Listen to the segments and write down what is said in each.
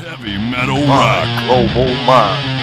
Heavy metal rock. Global mind.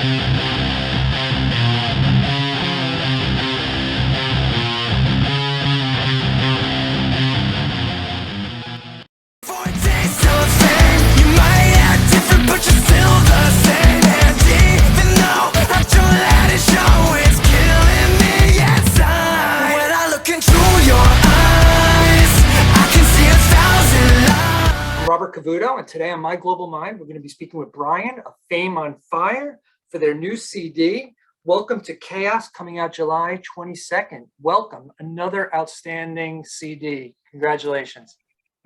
And today on My Global Mind, we're going to be speaking with Bryan of Fame on Fire for their new CD, Welcome to Chaos, coming out July 22nd. Welcome, another outstanding CD. Congratulations.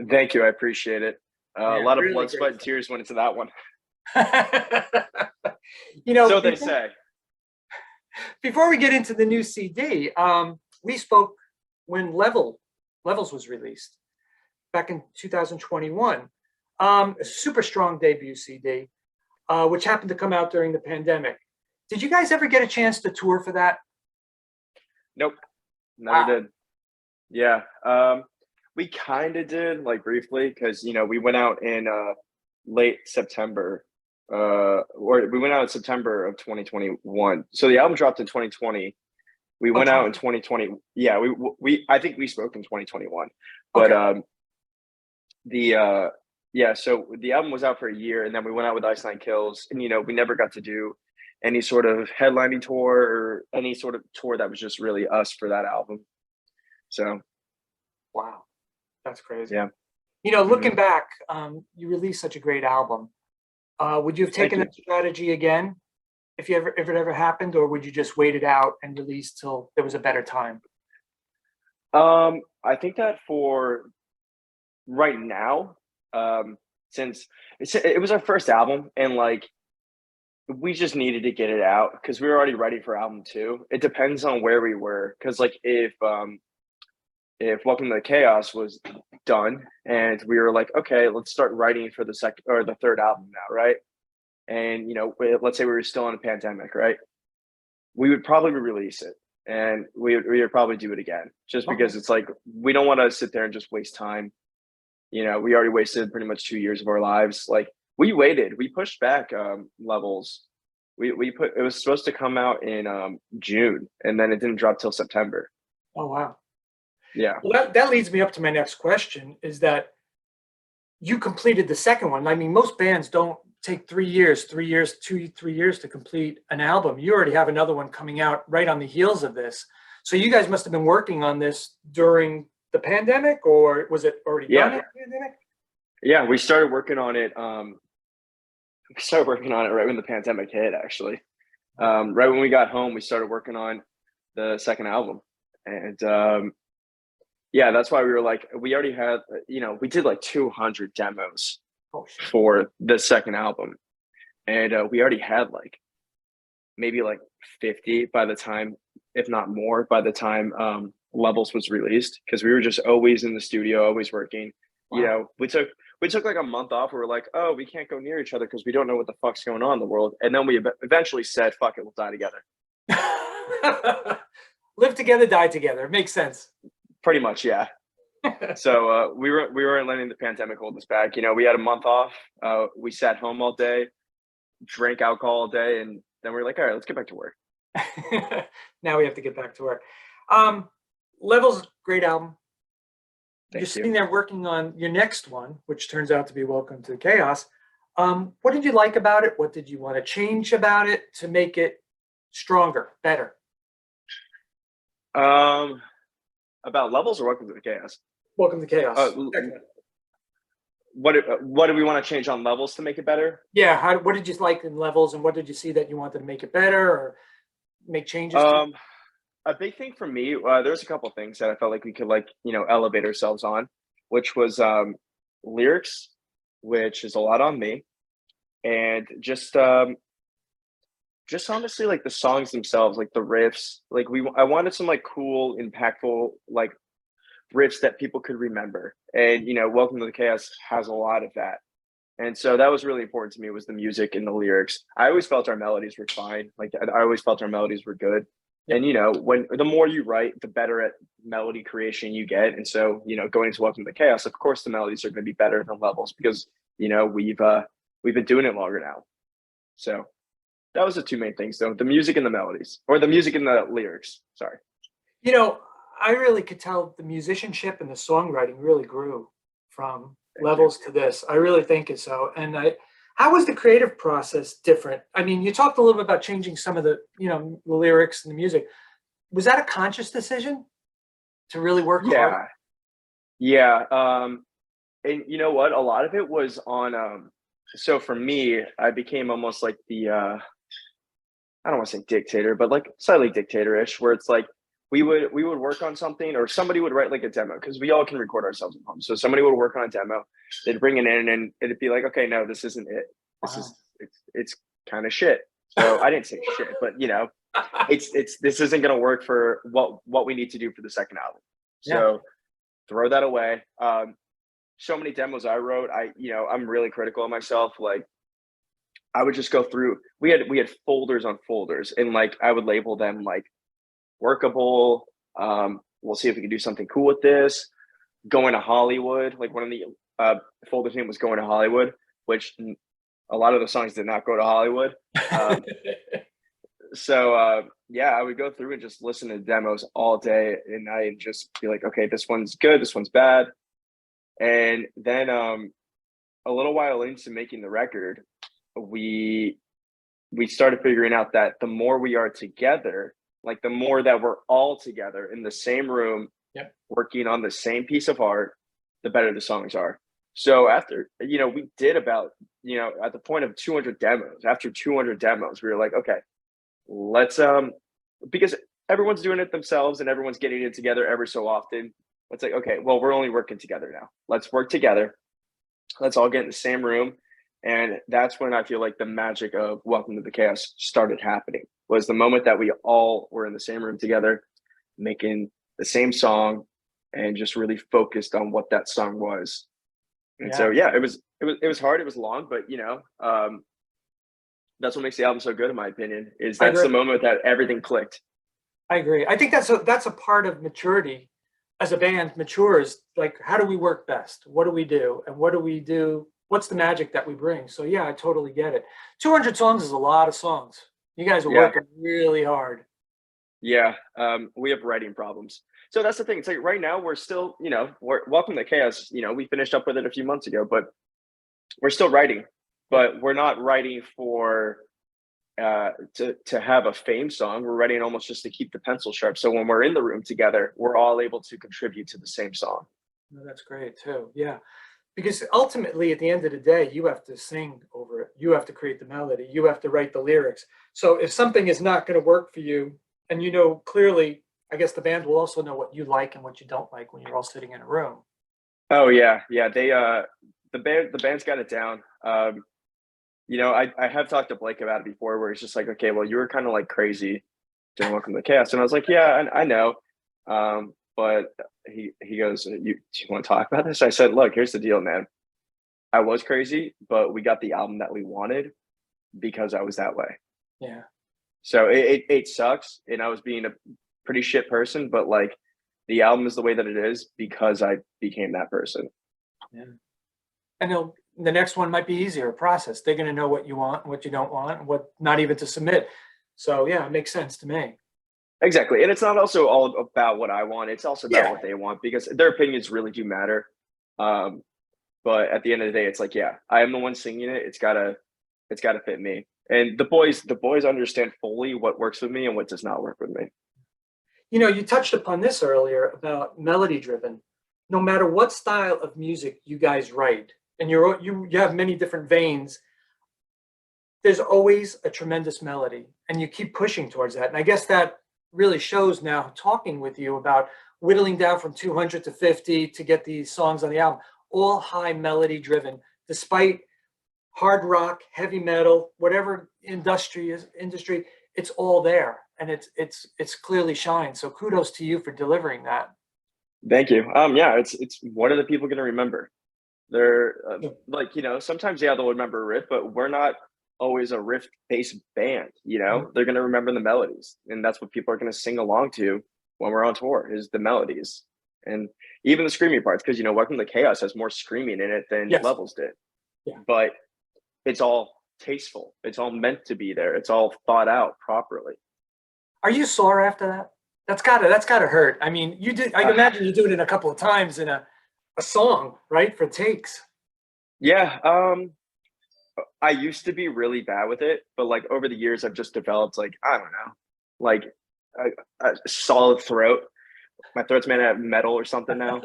Thank you. I appreciate it. A lot of really blood, sweat, and tears went into that one. So they say. Before we get into the new CD, we spoke when Levels was released back in 2021. A super strong debut CD, which happened to come out during the pandemic. Did you guys ever get a chance to tour for that? Nope, never did. Yeah, we kind of did, like briefly, because we went out in late September, or we went out in September of 2021. So the album dropped in 2020. We went out in 2020. Yeah, we I think we spoke in 2021, but okay. Yeah, so the album was out for a year, and then we went out with Ice Nine Kills, and we never got to do any sort of headlining tour or any sort of tour that was just really us for that album. So, wow, that's crazy. Yeah, looking back, you released such a great album. Would you have taken that strategy again if it ever happened, or would you just wait it out and release till there was a better time? I think that for right now, since it was our first album, and we just needed to get it out because we were already ready for album 2. It depends on where we were, because if Welcome to Chaos was done and we were like, okay, let's start writing for the second or the third album now, right? And let's say we were still in a pandemic, right? We would probably release it, and we would probably do it again, just because it's like we don't want to sit there and just waste time. We already wasted pretty much 2 years of our lives. We waited, we pushed back Levels. It was supposed to come out in June, and then it didn't drop till September. Oh, wow. Yeah. Well, that leads me up to my next question, is that you completed the second one. I mean, most bands don't take 3 years to complete an album. You already have another one coming out right on the heels of this. So you guys must have been working on this during the pandemic, or was it already done in the pandemic? Yeah, we started working on it. We started working on it right when the pandemic hit, actually. Right when we got home, we started working on the second album. And yeah, that's why we were like, we already had, we did 200 demos for the second album. And we already had maybe 50 by the time, if not more, by the time Levels was released, because we were just always in the studio, always working. Wow. We took a month off. We were like, oh, we can't go near each other because we don't know what the fuck's going on in the world. And then we eventually said, fuck it, we'll die together. Live together, die together. It makes sense. Pretty much, yeah. So we weren't letting the pandemic hold us back. We had a month off. We sat home all day, drank alcohol all day, and then we were like, all right, let's get back to work. Now we have to get back to work. Levels, great album. You're sitting there working on your next one, which turns out to be Welcome to Chaos. What did you like about it? What did you want to change about it to make it stronger, better? About Levels or Welcome to the Chaos? Welcome to Chaos. What do we want to change on Levels to make it better? Yeah. What did you like in Levels, and what did you see that you wanted to make it better or make changes to? A big thing for me, there's a couple of things that I felt like we could elevate ourselves on, which was lyrics, which is a lot on me, and just honestly the songs themselves, the riffs. I wanted some cool, impactful riffs that people could remember, and Welcome to the Chaos has a lot of that. And so that was really important to me, was the music and the lyrics. I always felt our melodies were fine. I always felt our melodies were good. And, when the more you write, the better at melody creation you get. And so, going into Welcome to Chaos, of course, the melodies are going to be better than Levels, because, we've we've been doing it longer now. So that was the two main things, though: the music and the melodies, or the music and the lyrics. Sorry. You know, I really could tell the musicianship and the songwriting really grew from Thank you. levels to this. I really think it so. And how was the creative process different? I mean, you talked a little bit about changing some of the, the lyrics and the music. Was that a conscious decision to really work hard? Yeah, yeah. And you know what? A lot of it was on. So for me, I became almost like the I don't want to say dictator, but like slightly dictatorish, where it's like we would work on something, or somebody would write like a demo, because we all can record ourselves at home. So somebody would work on a demo, they'd bring it in, and it'd be like, okay, no, this isn't it. This Wow. is it's kind of shit. So I didn't say shit, but it's this isn't gonna work for what we need to do for the second album. Yeah. So throw that away. So many demos I wrote, I'm really critical of myself. Like, I would just go through. We had folders on folders, and like I would label them like workable. We'll see if we can do something cool with this. Going to Hollywood, like one of the folders name was Going to Hollywood, which a lot of the songs did not go to Hollywood. So yeah, I would go through and just listen to demos all day and night and just be like, okay, this one's good, this one's bad. And then a little while into making the record, we started figuring out that the more we are together, like the more that we're all together in the same room, Yep. working on the same piece of art, the better the songs are. So after, we did about, at the point of 200 demos, after 200 demos, we were like, okay, let's, because everyone's doing it themselves and everyone's getting it together every so often. It's like, okay, well, we're only working together now. Let's work together. Let's all get in the same room. And that's when I feel like the magic of Welcome to the Chaos started happening, was the moment that we all were in the same room together, making the same song and just really focused on what that song was. And so, yeah, it was hard. It was long, but that's what makes the album so good, in my opinion, is that's the moment that everything clicked. I agree. I think that's a part of maturity. As a band matures, like, how do we work best? What do we do? And what do we do? What's the magic that we bring? So yeah, I totally get it. 200 songs is a lot of songs. You guys are working really hard. Yeah, we have writing problems. So that's the thing. It's like right now we're still, we're Welcome to Chaos. We finished up with it a few months ago, but we're still writing. But we're not writing for to have a fame song. We're writing almost just to keep the pencil sharp. So when we're in the room together, we're all able to contribute to the same song. Oh, that's great too. Yeah. Because ultimately, at the end of the day, you have to sing over it. You have to create the melody. You have to write the lyrics. So if something is not going to work for you, and clearly, I guess the band will also know what you like and what you don't like when you're all sitting in a room. Oh yeah, yeah. They the band's got it down. I have talked to Blake about it before, where he's just like, okay, well, you were kind of like crazy during Welcome to the Chaos, and I was like, yeah, I know. But he goes, do you want to talk about this? I said, look, here's the deal, man. I was crazy, but we got the album that we wanted because I was that way. Yeah. So it sucks, and I was being a pretty shit person, but like the album is the way that it is because I became that person. Yeah. And the next one might be easier process. They're going to know what you want, what you don't want, and what not even to submit. So yeah, it makes sense to me. Exactly. And it's not also all about what I want. It's also about what they want, because their opinions really do matter. But at the end of the day, it's like, yeah, I am the one singing it. It's gotta fit me. And the boys understand fully what works with me and what does not work with me. You touched upon this earlier about melody driven. No matter what style of music you guys write, and you have many different veins, there's always a tremendous melody, and you keep pushing towards that. And I guess that really shows now, talking with you about whittling down from 200 to 50 to get these songs on the album, all high melody driven, despite hard rock, heavy metal, whatever industry, it's all there, and it's clearly shine. So kudos to you for delivering that. Thank you. Yeah, it's what are the people going to remember? They're sometimes they'll remember a riff, but we're not always a riff based band. They're going to remember the melodies, and that's what people are going to sing along to when we're on tour, is the melodies, and even the screaming parts, because Welcome to Chaos has more screaming in it than Levels did. Yeah. But it's all tasteful. It's all meant to be there. It's all thought out properly. Are you sore after that? That's gotta hurt. I mean, you did. I imagine you do it in a couple of times in a song, right? For takes. Yeah. I used to be really bad with it, but like over the years, I've just developed like, I don't know, like a solid throat. My throat's made out of metal or something now.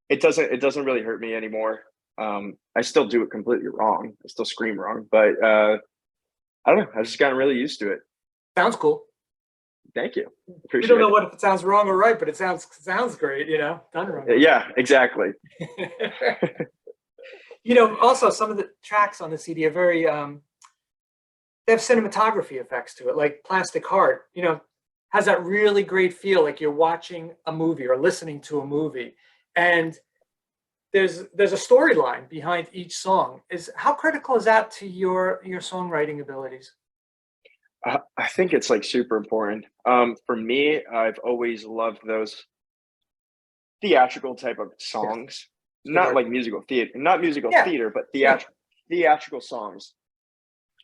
It doesn't really hurt me anymore. I still do it completely wrong. I still scream wrong, but I don't know. I've just gotten really used to it. Sounds cool. Thank you. You Appreciate don't know it. what if it sounds wrong or right, but it sounds great. Done wrong. Yeah, exactly. Also some of the tracks on the CD are very they have cinematography effects to it, like Plastic Heart, has that really great feel like you're watching a movie or listening to a movie. And there's a storyline behind each song. How critical is that to your songwriting abilities? I think it's like super important. For me, I've always loved those theatrical type of songs, not like musical theater, not musical theater, but theatrical songs.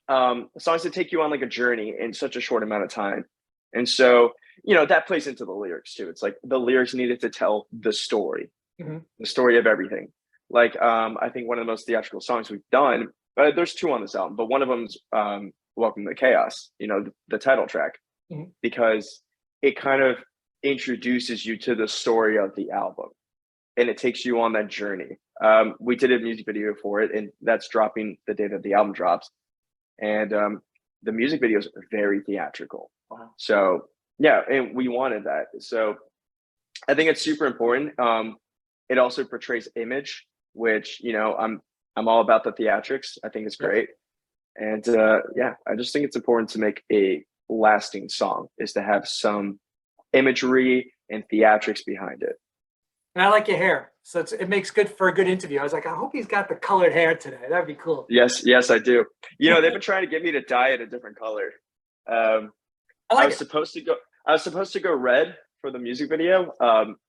Songs that take you on like a journey in such a short amount of time. And so, that plays into the lyrics too. It's like the lyrics needed to tell the story, the story of everything. Like, I think one of the most theatrical songs we've done, there's two on this album, but one of them's Welcome to Chaos, the title track, because it kind of introduces you to the story of the album and it takes you on that journey. We did a music video for it, and that's dropping the day that the album drops. And the music videos are very theatrical. Wow. So yeah, and we wanted that. So I think it's super important. It also portrays image, which, I'm all about the theatrics. I think it's great. And I just think it's important to make a lasting song is to have some imagery and theatrics behind it. And I like your hair, so it makes good for a good interview. I was like, I hope he's got the colored hair today. That'd be cool. Yes, I do. They've been trying to get me to dye it a different color. I was supposed to go red for the music video,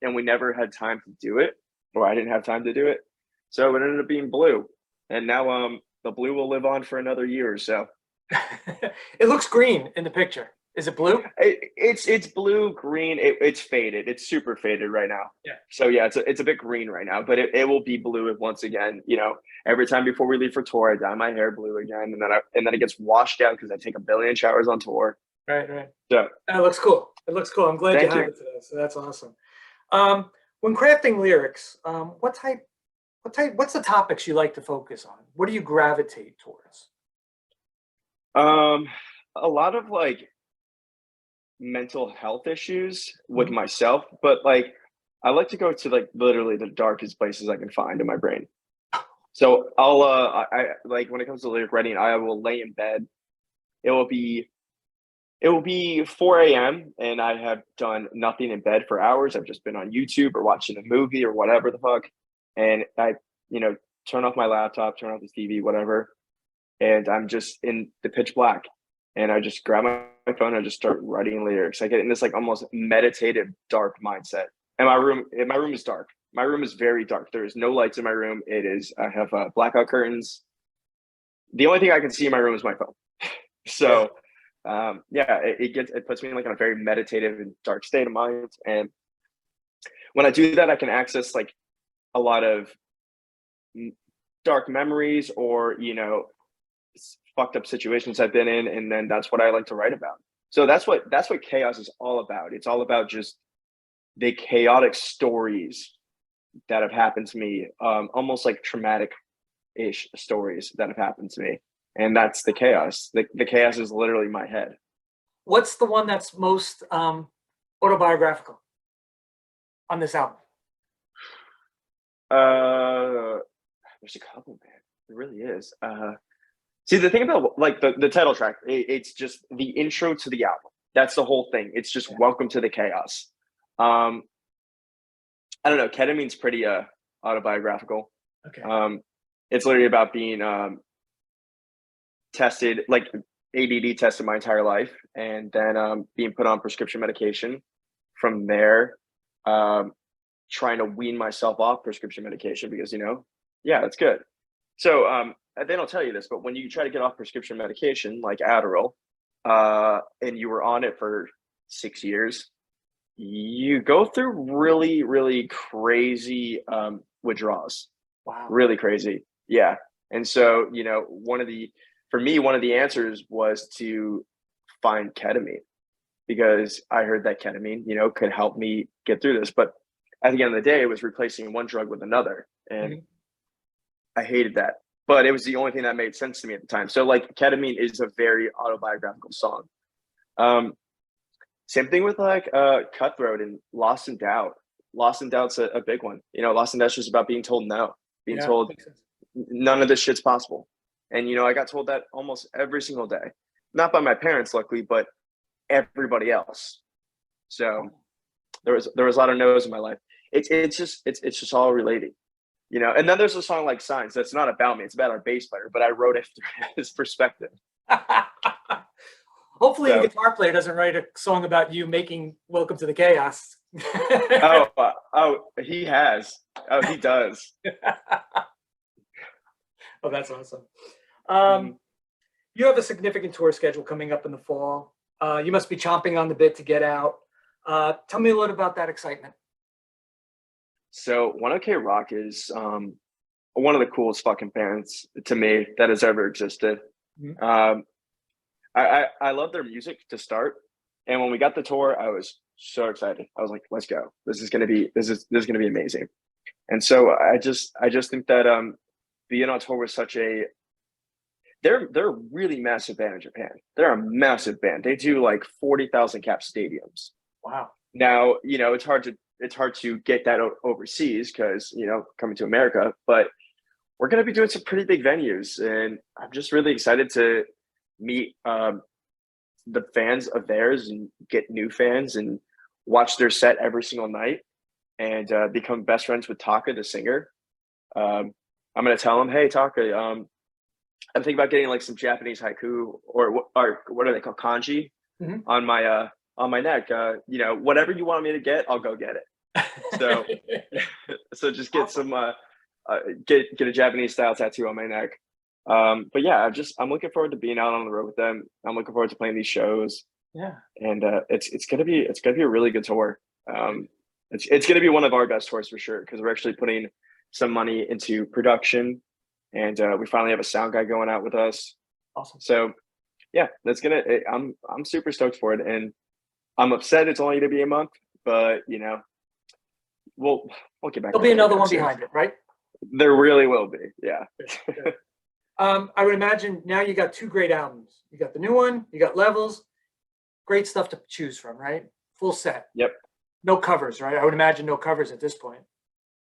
and we never had time to do it, or I didn't have time to do it. So it ended up being blue, and now the blue will live on for another year or so. It looks green in the picture. Is it blue? It's blue, green. It's faded. It's super faded right now. Yeah. So yeah, it's a bit green right now, but it will be blue once again. Every time before we leave for tour, I dye my hair blue again, and then it gets washed out because I take a billion showers on tour. Right. So it looks cool. I'm glad you have it today. So that's awesome. When crafting lyrics, what's the topics you like to focus on? What do you gravitate towards? A lot of like mental health issues with myself, but like I like to go to like literally the darkest places I can find in my brain. So I'll I like when it comes to lyric writing, I will lay in bed. It will be 4 a.m. and I have done nothing in bed for hours. I've just been on YouTube or watching a movie or whatever the fuck. And I, turn off my laptop, turn off the TV, whatever. And I'm just in the pitch black. And I just grab my phone and I just start writing lyrics. I get in this like almost meditative, dark mindset. And my room is dark. My room is very dark. There is no lights in my room. I have blackout curtains. The only thing I can see in my room is my phone. So it puts me in like in a very meditative and dark state of mind. And when I do that, I can access like a lot of dark memories or, fucked up situations I've been in, and then that's what I like to write about. So that's what chaos is all about. It's all about just the chaotic stories that have happened to me, almost like traumatic-ish stories that have happened to me, and that's the chaos. The chaos is literally my head. What's the one that's most autobiographical on this album? There's a couple, man. It really is. See, the thing about like the title track, it's just the intro to the album. That's the whole thing. It's just welcome to the chaos. I don't know. Ketamine's pretty autobiographical. Okay. It's literally about being tested, like ADD tested my entire life, and then being put on prescription medication. From there, trying to wean myself off prescription medication because that's good. So they don't tell you this, but when you try to get off prescription medication like Adderall, and you were on it for 6 years, you go through really, really crazy withdrawals. Wow. Really crazy. Yeah. And so, for me, one of the answers was to find ketamine, because I heard that ketamine, could help me get through this. But at the end of the day, it was replacing one drug with another. And I hated that. But it was the only thing that made sense to me at the time. So like ketamine is a very autobiographical song. Same thing with like Cutthroat and Lost in Doubt. Lost in Doubt's a big one. Lost in Doubt's just about being told no, being told none of this shit's possible. And, I got told that almost every single day, not by my parents, luckily, but everybody else. So there was a lot of no's in my life. It's just all related, and then there's a song like Signs that's not about me. It's about our bass player, but I wrote it through his perspective. Hopefully the guitar player doesn't write a song about you making Welcome to the Chaos. He has. Oh, he does. Oh, that's awesome. You have a significant tour schedule coming up in the fall. You must be chomping on the bit to get out. Tell me a little about that excitement. So 1OK Rock is one of the coolest fucking bands to me that has ever existed. I love their music to start, and when we got the tour, I was so excited. I was like, "Let's go! This is gonna be amazing." And so I just think that being on tour was they're a really massive band in Japan. They're a massive band. They do like 40,000 cap stadiums. Wow. Now, it's hard to get that overseas because, coming to America, but we're going to be doing some pretty big venues, and I'm just really excited to meet the fans of theirs and get new fans and watch their set every single night and become best friends with Taka, the singer. I'm going to tell him, "Hey, Taka, I'm thinking about getting like some Japanese haiku or what are they called, kanji, on my neck. Whatever you want me to get, I'll go get it." So, so just get some get a Japanese style tattoo on my neck. But yeah, I'm looking forward to being out on the road with them. I'm looking forward to playing these shows. Yeah, and it's gonna be a really good tour. It's gonna be one of our best tours for sure, because we're actually putting some money into production, and we finally have a sound guy going out with us. Awesome. So yeah, I'm super stoked for it, and I'm upset it's only gonna be a month, but we'll get back. There'll be another one behind it, right? There really will be. Yeah. Good. I would imagine now you got two great albums. You got the new one, you got Levels. Great stuff to choose from, right? Full set. Yep. No covers, right? I would imagine no covers at this point.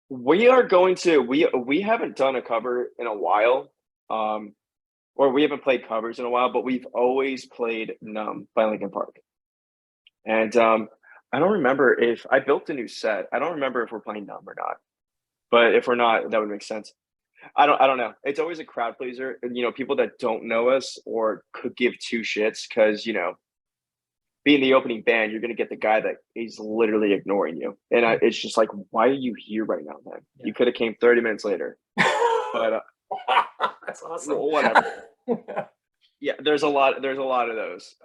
We are going to, we haven't done a cover in a while, or we haven't played covers in a while, but we've always played Numb by Linkin Park. And I don't remember if I built a new set. I don't remember if we're playing Numb or not, but if we're not, that would make sense. I don't know. It's always a crowd pleaser. People that don't know us or could give two shits, because, being the opening band, you're going to get the guy that is literally ignoring you. And it's just like, why are you here right now, man? Yeah. You could have came 30 minutes later. But that's awesome. Whatever. Yeah, there's a lot of those.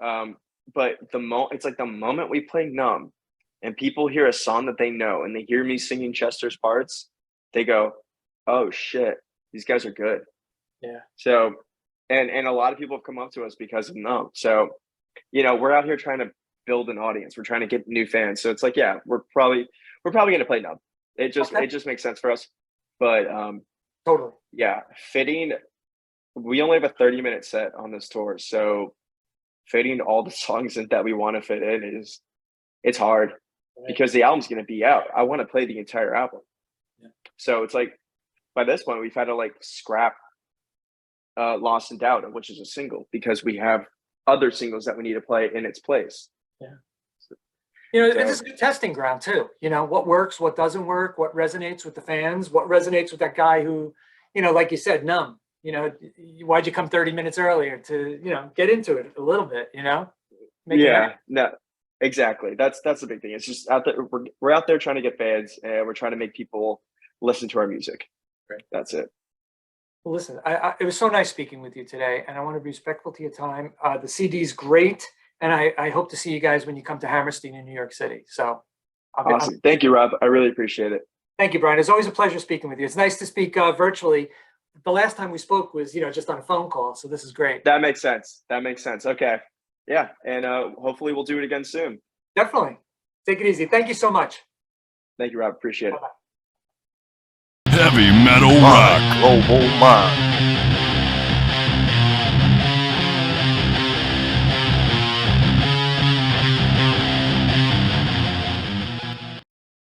But it's like the moment we play Numb and people hear a song that they know and they hear me singing Chester's parts, they go, "Oh shit, these guys are good." Yeah. So, and a lot of people have come up to us because of Numb. So, we're out here trying to build an audience. We're trying to get new fans. So it's like, yeah, we're probably going to play Numb. It just makes sense for us. But totally. Yeah, fitting. We only have a 30-minute set on this tour, so fitting all the songs that we want to fit in it's hard, right? Because the album's going to be out. I want to play the entire album. Yeah. So it's like, by this point, we've had to like scrap Lost in Doubt, which is a single, because we have other singles that we need to play in its place. Yeah. It's a good testing ground too. What works, what doesn't work, what resonates with the fans, what resonates with that guy who, like you said, Numb. Why'd you come 30 minutes earlier to, get into it a little bit, Yeah, no, exactly. That's the big thing. It's just out there. We're out there trying to get fans, and we're trying to make people listen to our music. Right. That's it. Well, listen, it was so nice speaking with you today, and I want to be respectful to your time. The CD's great, and I hope to see you guys when you come to Hammerstein in New York City. So, Awesome. Thank you, Rob. I really appreciate it. Thank you, Bryan. It's always a pleasure speaking with you. It's nice to speak virtually. The last time we spoke was, just on a phone call, so this is great. That makes sense. Okay. Yeah, and hopefully we'll do it again soon. Definitely. Take it easy. Thank you so much. Thank you, Rob. Appreciate it. Bye-bye. Heavy metal rock. Global Mind.